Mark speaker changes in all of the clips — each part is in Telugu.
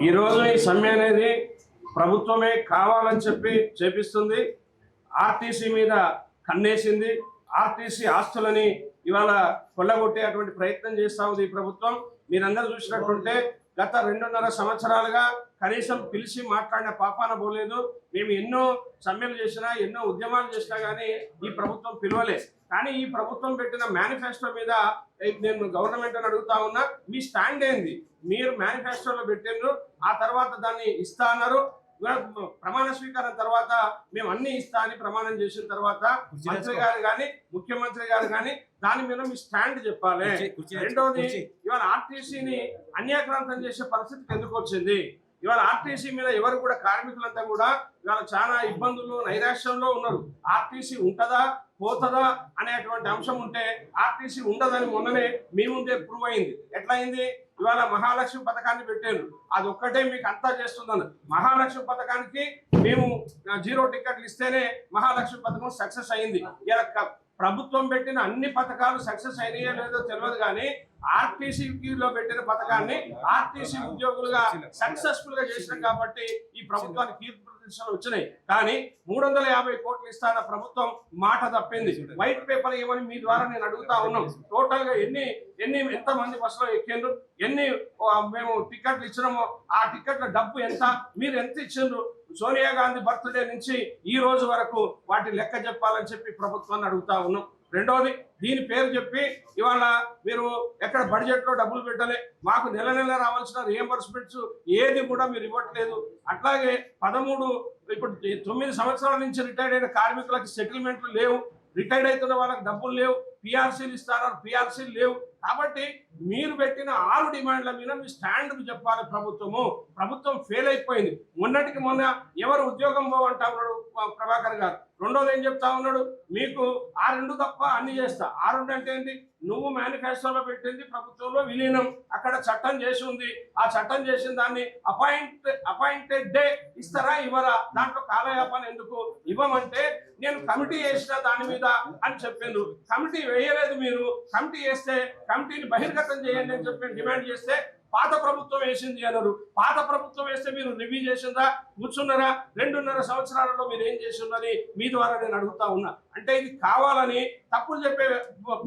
Speaker 1: ఈరోజు ఈ సమ్మె అనేది ప్రభుత్వమే కావాలని చెప్పి చేపిస్తుంది. ఆర్టీసీ మీద కన్నేసింది. ఆర్టీసీ ఆస్తులని ఇవాళ కొల్లగొట్టేటువంటి ప్రయత్నం చేస్తూ ఉంది ఈ ప్రభుత్వం. మీరందరూ చూసినట్టుంటే గత 2.5 సంవత్సరాలుగా కనీసం పిలిచి మాట్లాడిన పాపాన పోలేదు. మేము ఎన్నో సమ్మెలు చేసినా, ఎన్నో ఉద్యమాలు చేసినా కానీ ఈ ప్రభుత్వం పిలవలేదు. కానీ ఈ ప్రభుత్వం పెట్టిన మేనిఫెస్టో మీద నేను గవర్నమెంట్ అని అడుగుతా ఉన్నా, మీ స్టాండ్ ఏంది? మీరు మేనిఫెస్టోలో పెట్టిండ్రు, ఆ తర్వాత దాన్ని ఇస్తా అన్నారు. ప్రమాణ స్వీకారం తర్వాత మేము అన్ని ఇస్తా అని ప్రమాణం చేసిన తర్వాత మంత్రి గారు కానీ ముఖ్యమంత్రి గారు కానీ దాని మీద మీ స్టాండ్ చెప్పాలి. రెండోది, ఇవాళ ఆర్టీసీని అన్యాక్రాంతం చేసే పరిస్థితికి ఎందుకు వచ్చింది? ఇవాళ ఆర్టీసీ మీద ఎవరు కూడా కార్మికులంతా కూడా ఇవాళ చాలా ఇబ్బందులు, నైరాశ్యంలో ఉన్నారు. ఆర్టీసీ ఉంటదా పోతుందా అనేటువంటి అంశం ఉంటే ఆర్టీసీ ఉండదని మొన్ననే మీ ముందే ప్రూవ్ అయింది. ఎట్లా అయింది? ఇవాళ మహాలక్ష్మి పథకాన్ని పెట్టారు, అది ఒక్కటే మీకు అంతా చేస్తుందని. మహాలక్ష్మి పథకానికి మేము 0 టికెట్లు ఇస్తేనే మహాలక్ష్మి పథకం సక్సెస్ అయింది. ఇలా ప్రభుత్వం పెట్టిన అన్ని పథకాలు సక్సెస్ అయినాయో లేదో తెలియదు, కానీ ఆర్టీసీలో పెట్టిన పథకాన్ని ఆర్టీసీ ఉద్యోగులుగా సక్సెస్ఫుల్ గా చేసినాం కాబట్టి ఈ ప్రభుత్వానికి కీర్తి ప్రతిష్టలు వచ్చినాయి. కానీ 350 కోట్లు ఇస్తాన ప్రభుత్వం మాట తప్పింది. వైట్ పేపర్ ఏమని మీ ద్వారా నేను అడుగుతా ఉన్నాం. టోటల్ గా ఎంతమంది బస్సులో ఎక్కిండ్రు, ఎన్ని మేము టికెట్లు ఇచ్చినామో ఆ టికెట్ల డబ్బు ఎంత, మీరు ఎంత ఇచ్చిండ్రు? సోనియా గాంధీ బర్త్డే నుంచి ఈ రోజు వరకు వాటి లెక్క చెప్పాలని చెప్పి ప్రభుత్వాన్ని అడుగుతా ఉన్నాం. రెండోది, దీని పేరు చెప్పి ఇవాళ మీరు ఎక్కడ బడ్జెట్ లో డబ్బులు పెట్టలే, మాకు నెల నెల రావాల్సిన రియంబర్స్మెంట్స్ ఏది కూడా మీరు ఇవ్వట్లేదు. అట్లాగే 13 ఇప్పుడు 9 సంవత్సరాల నుంచి రిటైర్డ్ అయిన కార్మికులకు సెటిల్మెంట్లు లేవు, రిటైర్డ్ అవుతున్న వాళ్ళకి డబ్బులు లేవు, పిఆర్సీలు ఇస్తారని పిఆర్సీలు లేవు. కాబట్టి మీరు పెట్టిన 6 డిమాండ్ల మీద మీ స్టాండ్ చెప్పాలి. ప్రభుత్వం ఫెయిల్ అయిపోయింది. మొన్నటికి మొన్న ఎవరు ఉద్యోగం పోవంటా ఉన్నాడు ప్రభాకర్ గారు. రెండోది ఏం చెప్తా ఉన్నాడు, మీకు ఆ 2 తప్ప అన్ని చేస్తా. ఆ 2 అంటే ఏంటి? నువ్వు మేనిఫెస్టోలో పెట్టింది ప్రభుత్వంలో విలీనం, అక్కడ చట్టం చేసి ఉంది. ఆ చట్టం చేసిన దాన్ని అపాయింటెడ్ డే ఇస్తారా ఇవ్వరా? దాంట్లో కాలయాపన ఎందుకు? ఇవ్వమంటే నేను కమిటీ వేసిన దాని మీద అని చెప్పిండు. కమిటీ వేయలేదు. మీరు కమిటీ వేస్తే కమిటీని బహిర్గతం చేయండి అని చెప్పి డిమాండ్ చేస్తే పాత ప్రభుత్వం వేసింది అన్నారు. పాత ప్రభుత్వం వేస్తే మీరు రివ్యూ చేసిందా? కూర్చున్నారా? 2.5 సంవత్సరాలలో మీరు ఏం చేసిందని మీ ద్వారా నేను అడుగుతా ఉన్నా. అంటే ఇది కావాలని తప్పులు చెప్పే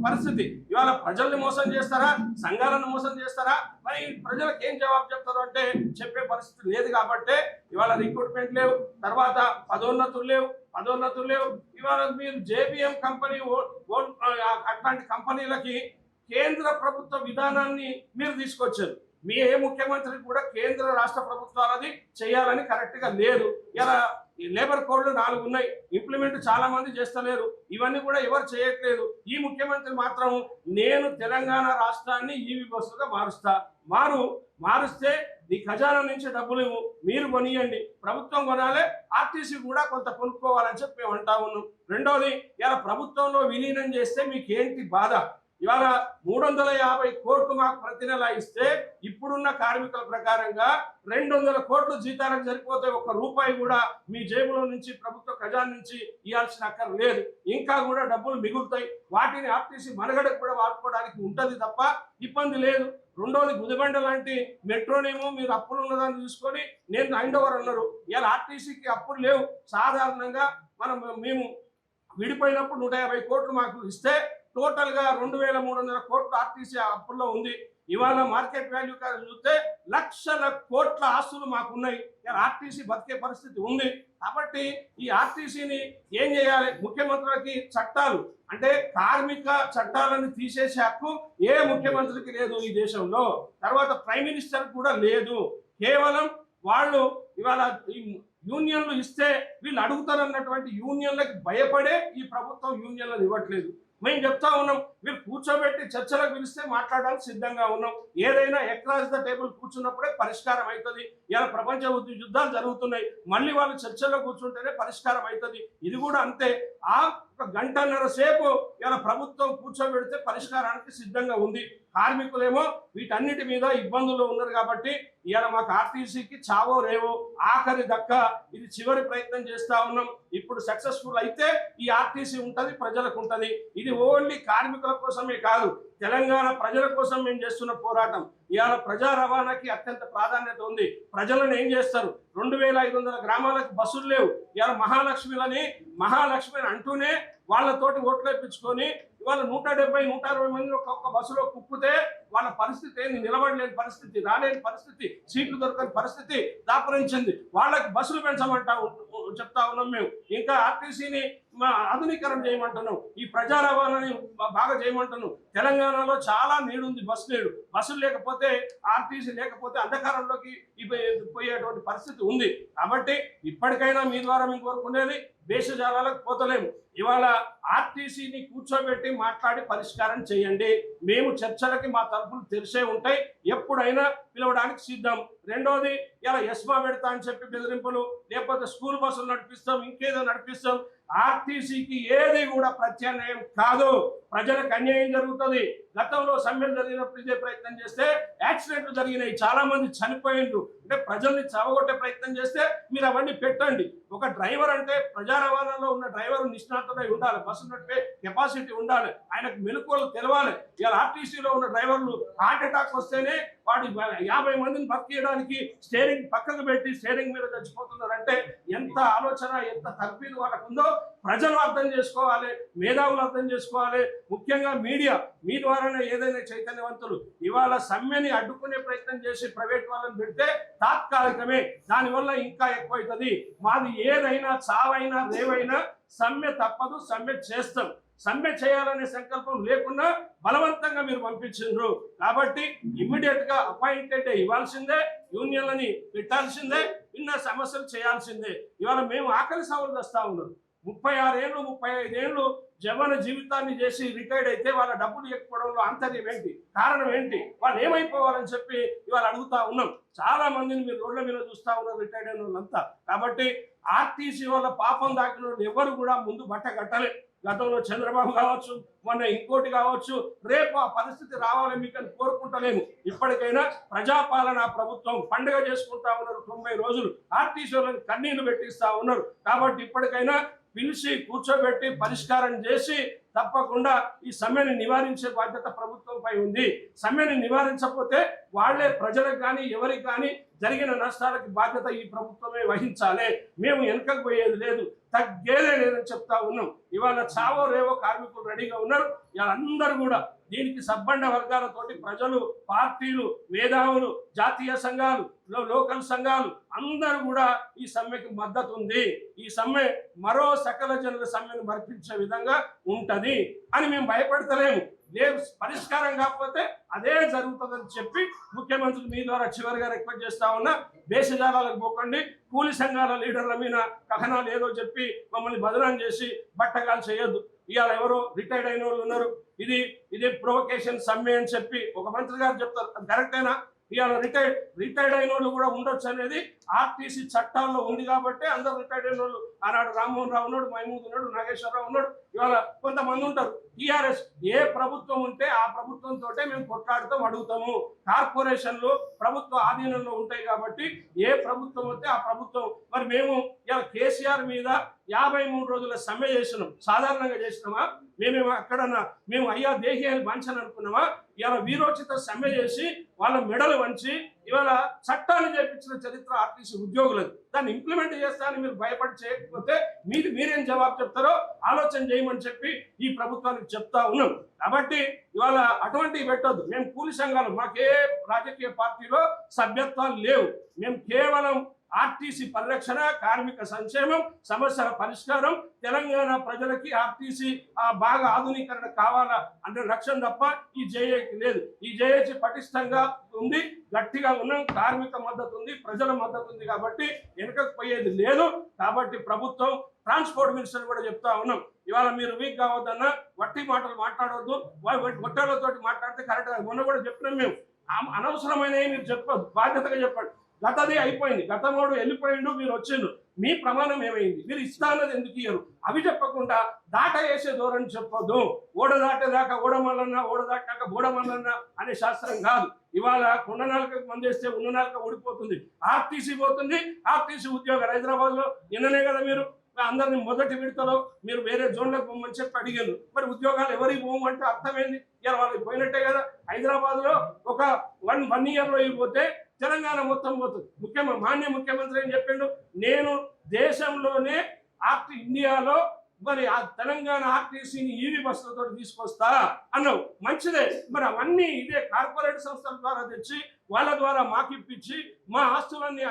Speaker 1: పరిస్థితి. ఇవాళ ప్రజల్ని మోసం చేస్తారా, సంఘాలను మోసం చేస్తారా? మరి ప్రజలకు ఏం జవాబు చెప్తారు అంటే చెప్పే పరిస్థితి లేదు. కాబట్టి ఇవాళ రిక్రూట్మెంట్ లేవు, తర్వాత పదోన్నతులు లేవు. ఇవాళ మీరు జేబీఎం కంపెనీ అట్లాంటి కంపెనీలకి కేంద్ర ప్రభుత్వ విధానాన్ని మీరు తీసుకొచ్చారు. మీ ఏ ముఖ్యమంత్రి కూడా కేంద్ర రాష్ట్ర ప్రభుత్వాలది చేయాలని కరెక్ట్ గా లేదు. ఇలా లేబర్ కోడ్లు 4 ఉన్నాయి, ఇంప్లిమెంట్ చాలా మంది చేస్తలేరు. ఇవన్నీ కూడా ఎవరు చేయట్లేదు. ఈ ముఖ్యమంత్రి మాత్రం నేను తెలంగాణ రాష్ట్రాన్ని ఈవీ బస్సులుగా మారుస్తే నీ ఖజానా నుంచి డబ్బులు మీరు కొనియండి, ప్రభుత్వం కొనాలి, ఆర్టీసీ కూడా కొంత కొనుక్కోవాలని చెప్పి మేము అంటా ఉన్నాం. రెండోది, ఇలా ప్రభుత్వంలో విలీనం చేస్తే మీకు ఏంటి బాధ? ఇవాళ 350 కోట్లు మాకు ప్రతి నెల ఇస్తే ఇప్పుడున్న కార్మికుల ప్రకారంగా 200 కోట్లు జీతాలకు సరిపోతే 1 రూపాయి కూడా మీ జేబులో నుంచి ప్రభుత్వ ఖజానా నుంచి ఇవ్వాల్సిన అక్కర లేదు. ఇంకా కూడా డబ్బులు మిగులుతాయి. వాటిని ఆర్టీసీ మనుగడకు కూడా వాడుకోవడానికి ఉంటది తప్ప ఇబ్బంది లేదు. రెండోది, గుదిబండ లాంటి మెట్రోనేమో మీరు అప్పులు ఉన్నదాన్ని చూసుకొని నేను హ్యాండ్ ఓవర్ అన్నారు. ఇలా ఆర్టీసీకి అప్పులు లేవు. సాధారణంగా మేము విడిపోయినప్పుడు 150 కోట్లు మాకు ఇస్తే టోటల్ గా 2300 కోట్లు ఆర్టీసీ అప్పుల్లో ఉంది. ఇవాళ మార్కెట్ వాల్యూ చూస్తే లక్షల కోట్ల ఆస్తులు మాకున్నాయి. ఆర్టీసీ బతికే పరిస్థితి ఉంది. కాబట్టి ఈ ఆర్టీసీని ఏం చేయాలి? ముఖ్యమంత్రులకి చట్టాలు అంటే కార్మిక చట్టాలను తీసేసే హక్కు ఏ ముఖ్యమంత్రికి లేదు ఈ దేశంలో. తర్వాత ప్రైమ్ మినిస్టర్ కూడా లేదు. కేవలం వాళ్ళు ఇవాళ యూనియన్లు ఇస్తే వీళ్ళు అడుగుతారన్నటువంటి యూనియన్లకు భయపడే ఈ ప్రభుత్వం యూనియన్లను ఇవ్వట్లేదు. మేము చెప్తా ఉన్నాం, మీరు కూర్చోబెట్టి చర్చలకు పిలిస్తే మాట్లాడడానికి సిద్ధంగా ఉన్నాం. ఏదైనా అక్రాస్ ద టేబుల్ కూర్చున్నప్పుడే పరిష్కారం అవుతుంది. ఇలా ప్రపంచ యుద్ధాలు జరుగుతున్నాయి, మళ్ళీ వాళ్ళు చర్చల్లో కూర్చుంటేనే పరిష్కారం అవుతుంది. ఇది కూడా అంతే. ఆ 1 గంటన్నర సేపు ఇలా ప్రభుత్వం కూర్చోబెడితే పరిష్కారానికి సిద్ధంగా ఉంది. కార్మికులేమో వీటన్నిటి మీద ఇబ్బందులు ఉన్నారు. కాబట్టి ఇవాళ మాకు ఆర్టీసీకి చావో రేవో ఆఖరి దక్క ఇది చివరి ప్రయత్నం చేస్తా ఉన్నాం. ఇప్పుడు సక్సెస్ఫుల్ అయితే ఈ ఆర్టీసీ ఉంటది, ప్రజలకు ఉంటది. ఇది ఓన్లీ కార్మికుల కోసమే కాదు, తెలంగాణ ప్రజల కోసం మేము చేస్తున్న పోరాటం. ఇవాళ ప్రజా రవాణాకి అత్యంత ప్రాధాన్యత ఉంది. ప్రజలను ఏం చేస్తారు? 2500 గ్రామాలకు బస్సులు లేవు. ఇవాళ మహాలక్ష్మి అంటూనే వాళ్ళతోటి ఓట్లు వేయించుకొని ఇవాళ 170-160 మంది ఒక్కొక్క బస్సులో కుప్పితే వాళ్ళ పరిస్థితి ఏంది? నిలబడలేని పరిస్థితి, రాలేని పరిస్థితి, సీట్లు దొరకని పరిస్థితి దాపరించింది. వాళ్ళకి బస్సులు చెప్తా ఉన్నాం మేము. ఇంకా ఆర్టీసీని ఆధునీకరణ చేయమంటున్నాం. ఈ ప్రజా రవాణాని బాగా చేయమంటున్నాం. తెలంగాణలో చాలా నీడుంది, బస్సులు లేకపోతే, ఆర్టీసీ లేకపోతే అంధకారంలోకి పోయేటువంటి పరిస్థితి ఉంది. కాబట్టి ఇప్పటికైనా మీ ద్వారా మేము కోరుకునేది, దేశజాలకు పోతలేము. ఇవాళ ఆర్టీసీని కూర్చోబెట్టి మాట్లాడి పరిష్కారం చేయండి. మేము చర్చలకి మా తలుపులు తెరిచే ఉంటాయి, ఎప్పుడైనా పిలవడానికి సిద్ధం. రెండోది, ఇలా ఎస్మా పెడతా అని చెప్పి బెదిరింపులు, లేకపోతే స్కూల్ బస్సులు నడిపిస్తాం, ఇంకేదో నడిపిస్తాం. ఆర్టీసీకి ఏది కూడా ప్రత్యామ్నాయం కాదు. ప్రజలకు అన్యాయం జరుగుతుంది. గతంలో సమ్మెలు జరిగినప్పుడు ఇదే ప్రయత్నం చేస్తే యాక్సిడెంట్లు జరిగినాయి, చాలా మంది చనిపోయిండ్రు. అంటే ప్రజల్ని చావగొట్టే ప్రయత్నం చేస్తే మీరు అవన్నీ పెట్టండి. ఒక డ్రైవర్ అంటే ప్రజా రవాణాలో ఉన్న డ్రైవర్ నిష్ణాతుడై ఉండాలి, బస్సు నడిపే కెపాసిటీ ఉండాలి, ఆయనకు మెలకువలు తెలవాలి. ఇవాళ ఆర్టీసీలో ఉన్న డ్రైవర్లు హార్ట్ అటాక్ వస్తేనే వాడు 50 మందిని బతికేయడానికి స్టీరింగ్ పక్కకు పెట్టి స్టీరింగ్ మీద చచ్చిపోతున్నారంటే ఎంత ఆలోచన, ఎంత తగ్గిది వాళ్ళకు ఉందో ప్రజలు అర్థం చేసుకోవాలి, మేధావులు అర్థం చేసుకోవాలి. ముఖ్యంగా మీడియా, మీ ద్వారానే ఏదైనా చైతన్యవంతులు ఇవాళ సమ్మెని అడ్డుకునే ప్రయత్నం చేసి ప్రైవేట్ వాళ్ళని పెడితే తాత్కాలికమే, దానివల్ల ఇంకా ఎక్కువైతుంది. మాది ఏదైనా చావైనా రేవైనా సమ్మె తప్పదు, సమ్మె చేస్తాం. సమ్మె చేయాలనే సంకల్పం లేకుండా బలవంతంగా మీరు పంపించిండ్రు. కాబట్టి ఇమ్మీడియట్ గా అపాయింటెడ్ ఇవ్వాల్సిందే, యూనియన్లని పెట్టాల్సిందే, ఇన్న సమస్యలు చేయాల్సిందే. ఇవాళ మేము ఆకలి సాగులు తెస్తా ఉన్నాం. 36 ఏళ్ళు 35 ఏళ్ళు జవన జీవితాన్ని చేసి రిటైర్డ్ అయితే వాళ్ళ డబ్బులు ఎక్కువడంలో ఆంతర్యం ఏంటి? కారణం ఏంటి? వాళ్ళు ఏమైపోవాలని చెప్పి ఇవాళ అడుగుతా ఉన్నాం. చాలా మందిని మీరు రోడ్ల మీద చూస్తా ఉన్నారు, రిటైర్డ్ అయిన వాళ్ళంతా. కాబట్టి ఆర్టీసీ వల్ల పాపం దాకిన వాళ్ళు ఎవరు కూడా ముందు బట్ట కట్టలే. గతంలో చంద్రబాబు కావచ్చు, మొన్న ఇంకోటి కావచ్చు, రేపు ఆ పరిస్థితి రావాలని మీకు కోరుకుంటలేము. ఇప్పటికైనా ప్రజాపాలన ప్రభుత్వం పండుగ చేసుకుంటా ఉన్నారు. 90 రోజులు ఆర్టీసీ వాళ్ళని కన్నీళ్లు పెట్టిస్తా ఉన్నారు. కాబట్టి ఇప్పటికైనా పిలిచి కూర్చోబెట్టి పరిష్కారం చేసి తప్పకుండా ఈ సమ్మెని నివారించే బాధ్యత ప్రభుత్వంపై ఉంది. సమ్మెని నివారించకపోతే వాళ్లే ప్రజలకు కానీ ఎవరికి కానీ జరిగిన నష్టాలకి బాధ్యత ఈ ప్రభుత్వమే వహించాలి. మేము వెనకకు పోయేది లేదు, తగ్గేదే లేదని చెప్తా ఉన్నాం. ఇవాళ చావో రేవో కార్మికులు రెడీగా ఉన్నారు. అందరూ కూడా దీనికి సబ్బండ వర్గాలతోటి ప్రజలు, పార్టీలు, మేధావులు, జాతీయ సంఘాలు, లోకల్ సంఘాలు అందరూ కూడా ఈ సమ్మెకి మద్దతు ఉంది. ఈ సమ్మె మరో సకల జనుల సమ్మెను మర్పించే విధంగా ఉంటది అని మేము భయపడతలేము. పరిష్కారం కాకపోతే అదే జరుగుతుందని చెప్పి ముఖ్యమంత్రి మీ ద్వారా చివరిగా రిక్వెస్ట్ చేస్తా ఉన్నా, దేశజాలకు పోకండి. కూలి సంఘాల లీడర్ల మీద కథనాలు ఏదో చెప్పి మమ్మల్ని బదనాం చేసి బట్టగాలు చేయొద్దు. ఇవాళ ఎవరో రిటైర్డ్ అయిన వాళ్ళు ఉన్నారు, ఇది ప్రొవకేషన్ సమ్మె అని చెప్పి ఒక మంత్రి గారు చెప్తారు. అది కరెక్టేనా? ఇవాళ రిటైర్డ్ అయిన వాళ్ళు కూడా ఉండొచ్చు అనేది ఆర్టీసీ చట్టాల్లో ఉంది. కాబట్టి అందరూ రిటైర్డ్ అయిన వాళ్ళు, ఆనాడు రామ్మోహన్ రావు ఉన్నాడు, మహమూద్ ఉన్నాడు, నాగేశ్వరరావు ఉన్నాడు, ఇవాళ కొంతమంది ఉంటారు. టీఆర్ఎస్ ఏ ప్రభుత్వం ఉంటే ఆ ప్రభుత్వంతో మేము కొట్లాడుతాం, అడుగుతాము. కార్పొరేషన్లు ప్రభుత్వ ఆధీనంలో ఉంటాయి కాబట్టి ఏ ప్రభుత్వం వస్తే ఆ ప్రభుత్వం. మరి మేము ఇలా కేసీఆర్ మీద 53 రోజుల సమ్మె చేసినాం. సాధారణంగా చేసినామా? మేము అయ్యా దేహి అని వాంఛన అనుకున్నామా? ఇలా వీరోచిత సమ్మె చేసి వాళ్ళ మెడలు వంచి ఇవాళ చట్టాలు చేపించిన చరిత్ర ఆర్టీసీ ఉద్యోగులది. దాన్ని ఇంప్లిమెంట్ చేస్తానని మీరు భయపడి చేయకపోతే మీరేం జవాబు చెప్తారో ఆలోచన చేయమని చెప్పి ఈ ప్రభుత్వానికి చెప్తా ఉన్నాం. కాబట్టి ఇవాళ అటువంటివి పెట్టొద్దు. మేము కూలి సంఘాలు, మాకే రాజకీయ పార్టీలో సభ్యత్వాలు లేవు. మేము కేవలం ఆర్టీసీ పరిరక్షణ, కార్మిక సంక్షేమం, సమస్యల పరిష్కారం, తెలంగాణ ప్రజలకి ఆర్టీసీ బాగా ఆధునీకరణ కావాలా అనే లక్ష్యం తప్ప ఈ జేఏకి లేదు. ఈ జేఏసీ పటిష్టంగా ఉంది, గట్టిగా ఉన్నాం, కార్మిక మద్దతు ఉంది, ప్రజల మద్దతు ఉంది. కాబట్టి వెనకకు పోయేది లేదు. కాబట్టి ప్రభుత్వం, ట్రాన్స్పోర్ట్ మినిస్టర్ కూడా చెప్తా ఉన్నాం, ఇవాళ మీరు వీక్ కావద్దన్నా, వట్టి మాటలు మాట్లాడవద్దు, వట్టలతోటి మాట్లాడితే కరెక్ట్ కాదు. మొన్న కూడా చెప్పినాం మేము, అనవసరమైనవి మీరు చెప్పదు, బాధ్యతగా చెప్పండి. గతది అయిపోయింది, గతమోడు వెళ్ళిపోయిండు, మీరు వచ్చిండు, మీ ప్రమాణం ఏమైంది, మీరు ఇస్తా అన్నది ఎందుకు ఇయ్యరు? అవి చెప్పకుండా దాట వేసే ధోరణి చెప్పొద్దు. ఓడ దాటేదాకా ఓడమల్లన్నా, ఓడ దాటాక బోడమల్లన్నా అనే శాస్త్రం కాదు. ఇవాళ కొండ నాలుకకు మందేస్తే ఉన్న నాలుక ఓడిపోతుంది, ఆర్టీసీ పోతుంది. ఆర్టీసీ ఉద్యోగాలు హైదరాబాద్ లో నిన్ననే కదా మీరు అందరిని మొదటి విడతలో మీరు వేరే జోన్లకు పోమని చెప్పి అడిగారు. మరి ఉద్యోగాలు ఎవరికి పోమంటే అర్థమైంది, ఇలా వాళ్ళకి పోయినట్టే కదా. హైదరాబాద్లో ఒక వన్ ఇయర్లో పోతే తెలంగాణ మొత్తం పోతుంది. మాన్య ముఖ్యమంత్రి ఏం చెప్పిండు, నేను దేశంలోనే ఇండియాలో మరి ఆ తెలంగాణ ఆర్టీసీని ఈవీ బస్సులతో తీసుకొస్తా అన్నావు, మంచిదే. మరి అవన్నీ ఇదే కార్పొరేట్ సంస్థల ద్వారా తెచ్చి వాళ్ళ ద్వారా మాకు ఇప్పించి మా ఆస్తులన్నీ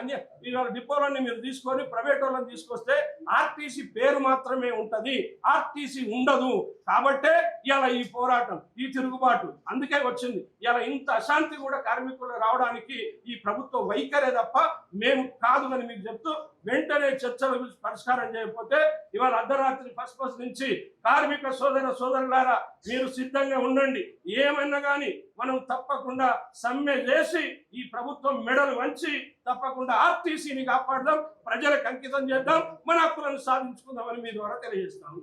Speaker 1: ఇవాళ డిపోలన్నీ మీరు తీసుకొని ప్రైవేట్ వాళ్ళని తీసుకొస్తే ఆర్టీసీ పేరు మాత్రమే ఉంటుంది, ఆర్టీసీ ఉండదు. కాబట్టే ఇలా ఈ పోరాటం, ఈ తిరుగుబాటు అందుకే వచ్చింది. ఇలా ఇంత అశాంతి కూడా కార్మికులు రావడానికి ఈ ప్రభుత్వ వైఖరే తప్ప మేము కాదు అని మీకు చెప్తూ, వెంటనే చర్చలు పరిష్కారం చేయకపోతే ఇవాళ అర్ధరాత్రి ఫస్ట్ నుంచి కార్మిక సోదరులారా మీరు సిద్ధంగా ఉండండి. ఏమైనా కానీ మనం తప్పకుండా సమ్మె చేసి ఈ ప్రభుత్వం మెడలు వంచి తప్పకుండా ఆర్టీసీని కాపాడదాం, ప్రజలకు అంకితం చేద్దాం, మన హక్కులను సాధించుకుందామని మీ ద్వారా తెలియజేస్తాము.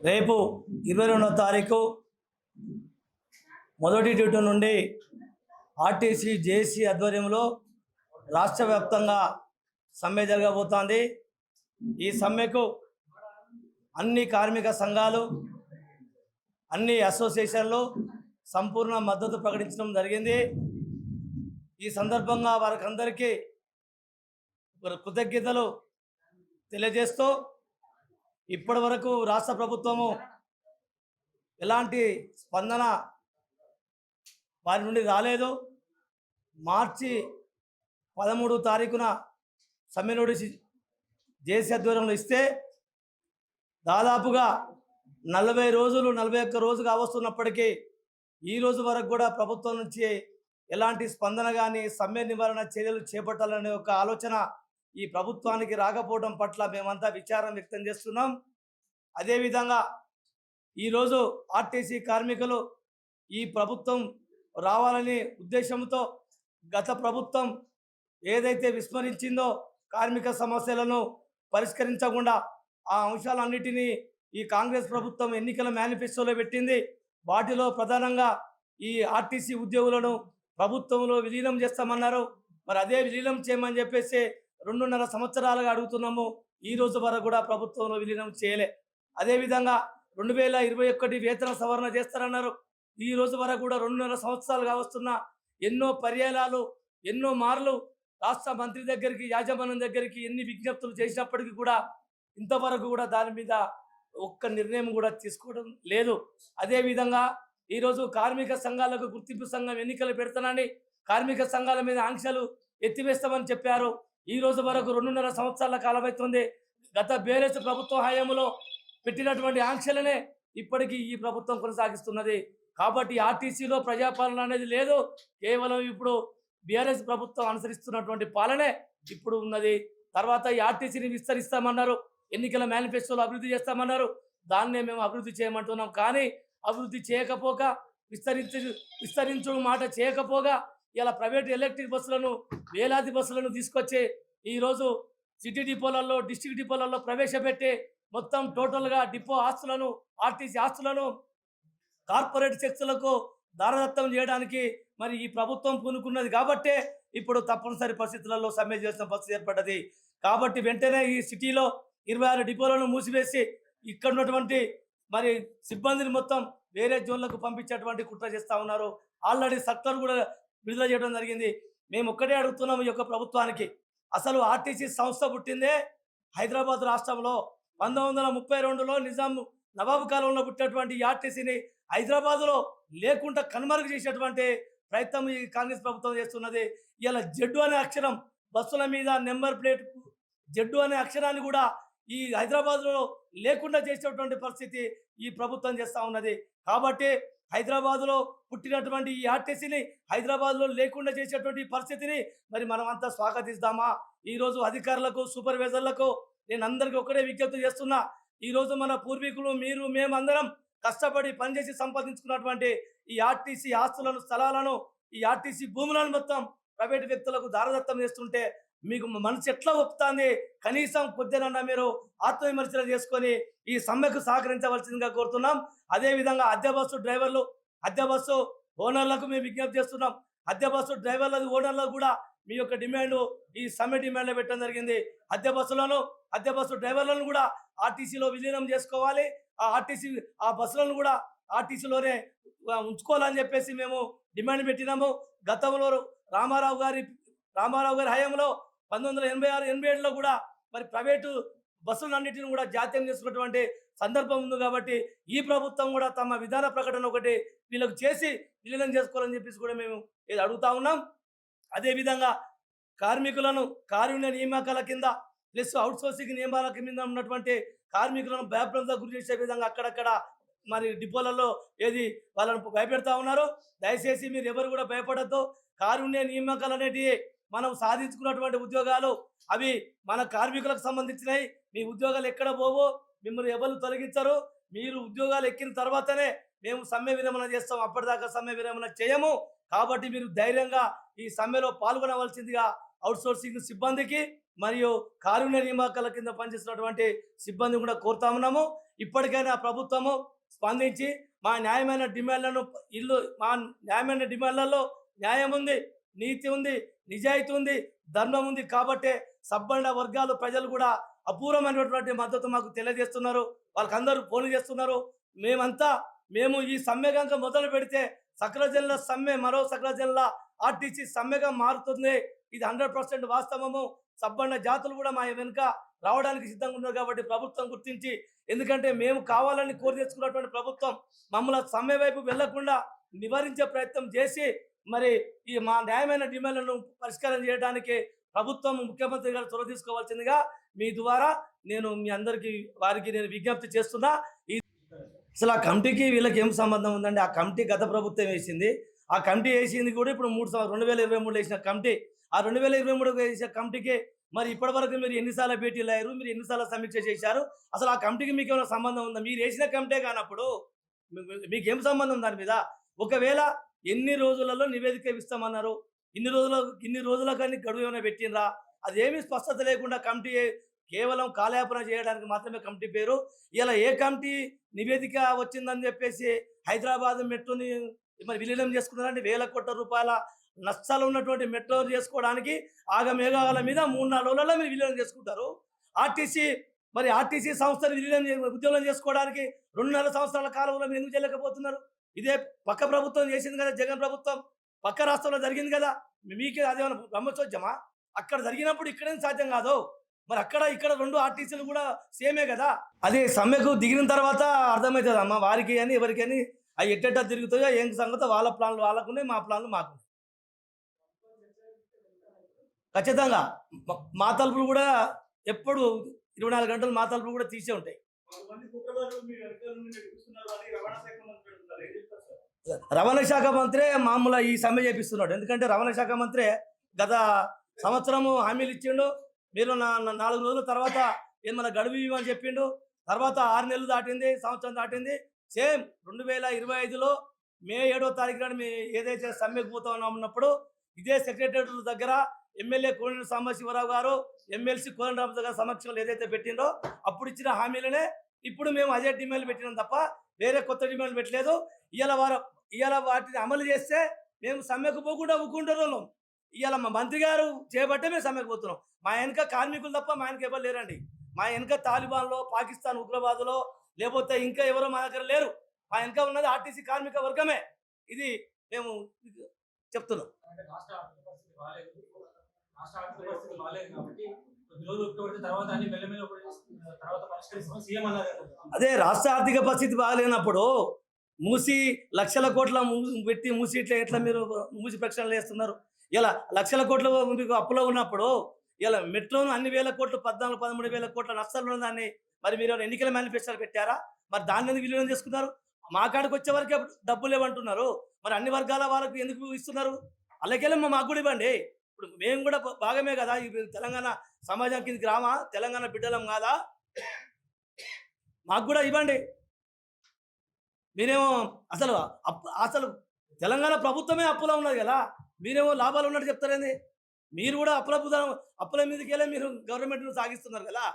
Speaker 2: రేపు 22వ తారీఖు మొదటి డ్యూటీ నుండి ఆర్టీసీ జేఏసీ ఆధ్వర్యంలో రాష్ట్ర వ్యాప్తంగా సమ్మె జరగబోతోంది. ఈ సమ్మెకు అన్ని కార్మిక సంఘాలు, అన్ని అసోసియేషన్లు సంపూర్ణ మద్దతు ప్రకటించడం జరిగింది. ఈ సందర్భంగా వారికందరికీ కృతజ్ఞతలు తెలియజేస్తూ, ఇప్పటి వరకు రాష్ట్ర ప్రభుత్వము ఎలాంటి స్పందన వారి నుండి రాలేదు. మార్చి 13వ తారీఖున సమ్మె నోటీసు జేఏసీ ఆధ్వర్యంలో ఇస్తే దాదాపుగా 40 రోజులు 41 రోజు కావస్తున్నప్పటికీ ఈ రోజు వరకు కూడా ప్రభుత్వం నుంచి ఎలాంటి స్పందన కానీ సమ్మె నివారణ చర్యలు చేపట్టాలనే ఒక ఆలోచన ఈ ప్రభుత్వానికి రాకపోవడం పట్ల మేమంతా విచారం వ్యక్తం చేస్తున్నాం. అదేవిధంగా ఈరోజు ఆర్టీసీ కార్మికులు ఈ ప్రభుత్వం రావాలనే ఉద్దేశంతో గత ప్రభుత్వం ఏదైతే విస్మరించిందో కార్మిక సమస్యలను పరిష్కరించకుండా ఆ అంశాలన్నిటినీ ఈ కాంగ్రెస్ ప్రభుత్వం ఎన్నికల మేనిఫెస్టోలో పెట్టింది. వాటిలో ప్రధానంగా ఈ ఆర్టీసీ ఉద్యోగులను ప్రభుత్వంలో విలీనం చేస్తామన్నారు. మరి అదే విలీనం చేయమని చెప్పేసి 2.5 సంవత్సరాలుగా అడుగుతున్నాము. ఈ రోజు వరకు కూడా ప్రభుత్వంలో విలీనం చేయలే. అదేవిధంగా 2021 వేతన సవరణ చేస్తారన్నారు. ఈ రోజు వరకు కూడా 2.5 సంవత్సరాలుగా వస్తున్న ఎన్నో పర్యాయాలు, ఎన్నో మార్లు రాష్ట్ర మంత్రి దగ్గరికి, యాజమాన్యం దగ్గరికి ఎన్ని విజ్ఞప్తులు చేసినప్పటికీ కూడా ఇంతవరకు కూడా దాని మీద ఒక్క నిర్ణయం కూడా తీసుకోవడం లేదు. అదేవిధంగా ఈరోజు కార్మిక సంఘాలకు గుర్తింపు సంఘం ఎన్నికలు పెడతానని కార్మిక సంఘాల మీద ఆంక్షలు ఎత్తివేస్తామని చెప్పారు. ఈ రోజు వరకు 2.5 సంవత్సరాల కాలం అవుతుంది. గత బీఆర్ఎస్ ప్రభుత్వ హయాంలో పెట్టినటువంటి ఆంక్షలనే ఇప్పటికీ ఈ ప్రభుత్వం కొనసాగిస్తున్నది. కాబట్టి ఆర్టీసీలో ప్రజాపాలన అనేది లేదు. కేవలం ఇప్పుడు బీఆర్ఎస్ ప్రభుత్వం అనుసరిస్తున్నటువంటి పాలనే ఇప్పుడు ఉన్నది. తర్వాత ఈ ఆర్టీసీని విస్తరిస్తామన్నారు, ఎన్నికల మేనిఫెస్టోలో అభివృద్ధి చేస్తామన్నారు. దాన్నే మేము అభివృద్ధి చేయమంటున్నాం. కానీ అభివృద్ధి చేయకపోక, విస్తరించు మాట చేయకపోగా ఇలా ప్రైవేట్ ఎలక్ట్రిక్ బస్సులను, వేలాది బస్సులను తీసుకొచ్చి ఈరోజు సిటీ డిపోలలో, డిస్ట్రిక్ట్ డిపోలలో ప్రవేశపెట్టి మొత్తం టోటల్గా డిపో ఆస్తులను, ఆర్టీసీ ఆస్తులను కార్పొరేట్ శక్తులకు దారదత్తం చేయడానికి మరి ఈ ప్రభుత్వం పూనుకున్నది. కాబట్టే ఇప్పుడు తప్పనిసరి పరిస్థితులలో సమ్మె చేసిన పరిస్థితి ఏర్పడ్డది. కాబట్టి వెంటనే ఈ సిటీలో 26 డిపోలను మూసివేసి ఇక్కడ ఉన్నటువంటి మరి సిబ్బందిని మొత్తం వేరే జోన్లకు పంపించేటువంటి కుట్ర చేస్తూ ఉన్నారు. ఆల్రెడీ సర్కులర్ కూడా విడుదల చేయడం జరిగింది. మేము ఒక్కటే అడుగుతున్నాము ఈ యొక్క ప్రభుత్వానికి, అసలు ఆర్టీసీ సంస్థ పుట్టిందే హైదరాబాద్ రాష్ట్రంలో 1932లో నవాబు కాలంలో పుట్టినటువంటి ఈ ఆర్టీసీని హైదరాబాద్లో లేకుండా కనుమరుగు చేసేటువంటి ప్రయత్నం ఈ కాంగ్రెస్ ప్రభుత్వం చేస్తున్నది. ఇలా జడ్డు అనే అక్షరం బస్సుల మీద నెంబర్ ప్లేట్ జడ్డు అనే అక్షరాన్ని కూడా ఈ హైదరాబాద్లో లేకుండా చేసేటువంటి పరిస్థితి ఈ ప్రభుత్వం చేస్తూ ఉన్నది. కాబట్టి హైదరాబాద్లో పుట్టినటువంటి ఈ ఆర్టీసీని హైదరాబాద్లో లేకుండా చేసేటువంటి పరిస్థితిని మరి మనం అంతా స్వాగతిస్తామా? ఈరోజు అధికారులకు, సూపర్వైజర్లకు నేను అందరికీ ఒకటే విజ్ఞప్తి చేస్తున్నా. ఈరోజు మన పూర్వీకులు, మీరు, మేమందరం కష్టపడి పనిచేసి సంపాదించుకున్నటువంటి ఈ ఆర్టీసీ ఆస్తులను, స్థలాలను, ఈ ఆర్టీసీ భూములను మొత్తం ప్రైవేటు వ్యక్తులకు దారదత్తం చేస్తుంటే మీకు మనసు ఎట్లా ఒప్పుతుంది? కనీసం కొద్దినన్నా మీరు ఆత్మవిమర్శన చేసుకొని ఈ సమ్మెకు సహకరించవలసిందిగా కోరుతున్నాం. అదేవిధంగా అద్దె బస్సు డ్రైవర్లు, అద్దె బస్సు ఓనర్లకు మేము విజ్ఞప్తి చేస్తున్నాం. అద్దె బస్సు డ్రైవర్లకు, ఓనర్లకు కూడా మీ యొక్క డిమాండ్ ఈ సమ్మె డిమాండ్లో పెట్టడం జరిగింది. అద్దె బస్సు డ్రైవర్లను కూడా ఆర్టీసీలో విలీనం చేసుకోవాలి. ఆ బస్సులను కూడా ఆర్టీసీలోనే ఉంచుకోవాలని చెప్పేసి మేము డిమాండ్ పెట్టినాము. గతంలో రామారావు గారి హయాంలో 1986-87లో కూడా మరి ప్రైవేటు బస్సులన్నిటిని కూడా జాతీయం చేసుకున్నటువంటి సందర్భం ఉంది. కాబట్టి ఈ ప్రభుత్వం కూడా తమ విధాన ప్రకటన ఒకటి వీళ్ళకు చేసి విలీనం చేసుకోవాలని చెప్పేసి కూడా మేము ఇది అడుగుతా ఉన్నాం. అదేవిధంగా కార్మికులను కారుణ్య నియామకాల కింద ప్లస్ అవుట్సోర్సింగ్ నియమాల కింద ఉన్నటువంటి కార్మికులను భయభ్రాంతులకు గురి చేసే విధంగా అక్కడక్కడ మరి డిపోలలో వాళ్ళను భయపెడతా ఉన్నారు. దయచేసి మీరు ఎవరు కూడా భయపడద్దు. కారుణ్య నియామకాలు అనేటివి మనం సాధించుకున్నటువంటి ఉద్యోగాలు, అవి మన కార్మికులకు సంబంధించినవి. మీ ఉద్యోగాలు ఎక్కడ పోవో, మిమ్మల్ని ఎవరు తొలగించరు. మీరు ఉద్యోగాలు ఎక్కిన తర్వాతనే మేము సమ్మె విరమణ చేస్తాం, అప్పటిదాకా సమ్మె విరమణ చేయము. కాబట్టి మీరు ధైర్యంగా ఈ సమ్మెలో పాల్గొనవలసిందిగా అవుట్సోర్సింగ్ సిబ్బందికి మరియు కారుణ్య నియామకాల కింద పనిచేస్తున్నటువంటి సిబ్బంది కూడా కోరుతా ఉన్నాము. ఇప్పటికైనా ప్రభుత్వము స్పందించి మా న్యాయమైన డిమాండ్లలో న్యాయం ఉంది, నీతి ఉంది, నిజాయితీ ఉంది, ధర్మం ఉంది. కాబట్టి సబ్బండ వర్గాలు ప్రజలు కూడా అపూర్వమైనటువంటి మద్దతు మాకు తెలియజేస్తున్నారు. వాళ్ళకందరూ ఫోన్ చేస్తున్నారు. మేము ఈ సమ్మె కనుక మొదలు పెడితే సకల జిల్లా సమ్మె మరో సకల జిల్లా ఆర్టీసీ సమ్మెగా మారుతుంది. ఇది 100% వాస్తవము. సబ్బండ జాతులు కూడా మా వెనుక రావడానికి సిద్ధంగా ఉన్నారు. కాబట్టి ప్రభుత్వం గుర్తించి, ఎందుకంటే మేము కావాలని కోరి తెచ్చుకున్నటువంటి ప్రభుత్వం మమ్మల్ని సమ్మె వైపు వెళ్లకుండా నివారించే ప్రయత్నం చేసి మరి ఈ మా న్యాయమైన డిమాండ్లను పరిష్కారం చేయడానికి ప్రభుత్వం ముఖ్యమంత్రి గారు చొరవ తీసుకోవాల్సిందిగా మీ ద్వారా నేను మీ వారికి నేను విజ్ఞప్తి చేస్తున్నా. అసలు ఆ కమిటీకి వీళ్ళకి ఏం సంబంధం ఉందండి? ఆ కమిటీ గత ప్రభుత్వం వేసింది. ఆ కమిటీ వేసింది కూడా ఇప్పుడు 2023 వేసిన కమిటీ. ఆ 2023 వేసిన కమిటీకి మరి ఇప్పటివరకు మీరు ఎన్నిసార్లు భేటీలు అయ్యారు, మీరు ఎన్నిసార్లు సమీక్ష చేశారు? అసలు ఆ కమిటీకి మీకు ఏమైనా సంబంధం ఉందా? మీరు వేసిన కమిటీ కానప్పుడు మీకేం సంబంధం దాని మీద? ఒకవేళ ఎన్ని రోజులలో నివేదిక ఇస్తామన్నారు, ఇన్ని రోజుల కానీ గడువు ఏమైనా పెట్టినరా? అదేమీ స్పష్టత లేకుండా కమిటీ కేవలం కాలయాపన చేయడానికి మాత్రమే కమిటీ పేరు. ఇలా ఏ కమిటీ నివేదిక వచ్చిందని చెప్పేసి హైదరాబాద్ మెట్రోని మరి విలీనం చేసుకున్నారంటే వేల కోట్ల రూపాయల నష్టాలు ఉన్నటువంటి మెట్రో చేసుకోవడానికి ఆగమేఘాల మీద 3-4 రోజులలో మీరు విలీనం చేసుకుంటారు. ఆర్టీసీ సంస్థను ఉద్యోగం చేసుకోవడానికి 2.5 సంవత్సరాల కాలంలో మీరు ఎందుకు చేయలేకపోతున్నారు? ఇదే పక్క ప్రభుత్వం చేసింది కదా, జగన్ ప్రభుత్వం పక్క రాష్ట్రంలో జరిగింది కదా. మీకే అదేమన్నా బ్రహ్మచోద్యమా? అక్కడ జరిగినప్పుడు ఇక్కడేం సాధ్యం కాదు. మరి ఇక్కడ 2 ఆర్టీసీలు కూడా సేమే కదా. అదే సమ్మెకు దిగిన తర్వాత అర్థమవుతుంది అమ్మ వారికి అని ఎవరికి అని. అవి ఎట్టెట్టా తిరుగుతాయో ఏం సంగతి, వాళ్ళ ప్లాన్లు వాళ్ళకున్నాయి, మా ప్లాన్లు మాకు. ఖచ్చితంగా మా తలుపులు కూడా ఎప్పుడు 24 గంటలు మా తలుపులు కూడా తీసే ఉంటాయి. రవాణా శాఖ మంత్రి మామూలు ఈ సమ్మె చేపిస్తున్నాడు. ఎందుకంటే రవాణా శాఖ మంత్రి గత సంవత్సరము హామీలు ఇచ్చిండు. మీరు 4 రోజుల తర్వాత ఏమన్నా గడువు ఇవ్వని చెప్పిండు. తర్వాత 6 నెలలు దాటింది, సంవత్సరం దాటింది. సేమ్ 2025లో మే 7వ తారీఖు నాడు ఏదైతే సమ్మెకు పోతా ఉన్నప్పుడు ఇదే సెక్రటరేట్ దగ్గర ఎమ్మెల్యే కోనేరు సాంబశివరావు గారు, ఎమ్మెల్సీ కోదండరామ్ గారి సమక్షంలో ఏదైతే పెట్టిందో అప్పుడు ఇచ్చిన హామీలనే ఇప్పుడు మేము అదే డిమాండ్లు పెట్టినాం తప్ప వేరే కొత్త డిమాండ్లు పెట్టలేదు. ఇవాళ వాటిని అమలు చేస్తే మేము సమ్మెకు పోకుండా ఊకుంటున్నాం. ఇవాళ మా మంత్రి గారు చేపట్టే మేము సమ్మెకు పోతున్నాం. మా వెనక కార్మికులు తప్ప మా వెనక ఎవరు లేరండి. మా వెనక తాలిబాన్లో, పాకిస్తాన్ ఉగ్రవాదులో, లేకపోతే ఇంకా ఎవరో మా దగ్గర లేరు. మా వెనక ఉన్నది ఆర్టీసీ కార్మిక వర్గమే. ఇది మేము చెప్తున్నాం. అదే రాష్ట్ర ఆర్థిక పరిస్థితి బాగాలేనప్పుడు లక్షల కోట్ల పెట్టి ఎట్లా మీరు మూసి ప్రక్షాళన చేస్తున్నారు? ఇలా లక్షల కోట్ల మీకు అప్పులో ఉన్నప్పుడు ఇలా మెట్రోను అన్ని వేల కోట్లు 14-13 వేల కోట్ల నష్టాలు ఉన్న దాన్ని మరి మీరు ఎన్నికల మేనిఫెస్టోలు పెట్టారా? మరి దాన్ని ఎందుకు విలీనం చేసుకున్నారు? మా కాడికి వచ్చే వరకే డబ్బులు లేవంటున్నారు. మరి అన్ని వర్గాల వాళ్ళకు ఎందుకు ఇస్తున్నారు? అలాగే మాకు కూడా ఇవ్వండి. ఇప్పుడు మేము కూడా భాగమే కదా. తెలంగాణ సమాజం కిందకి రామా? తెలంగాణ బిడ్డలం కాదా? మాకు కూడా ఇవ్వండి. మీరేమో అసలు తెలంగాణ ప్రభుత్వమే అప్పులో ఉన్నది కదా, మీరేమో లాభాలు ఉన్నట్టు చెప్తారేంది? మీరు కూడా అప్పుల మీదకి వెళ్ళి మీరు గవర్నమెంట్ను సాగిస్తున్నారు కదా.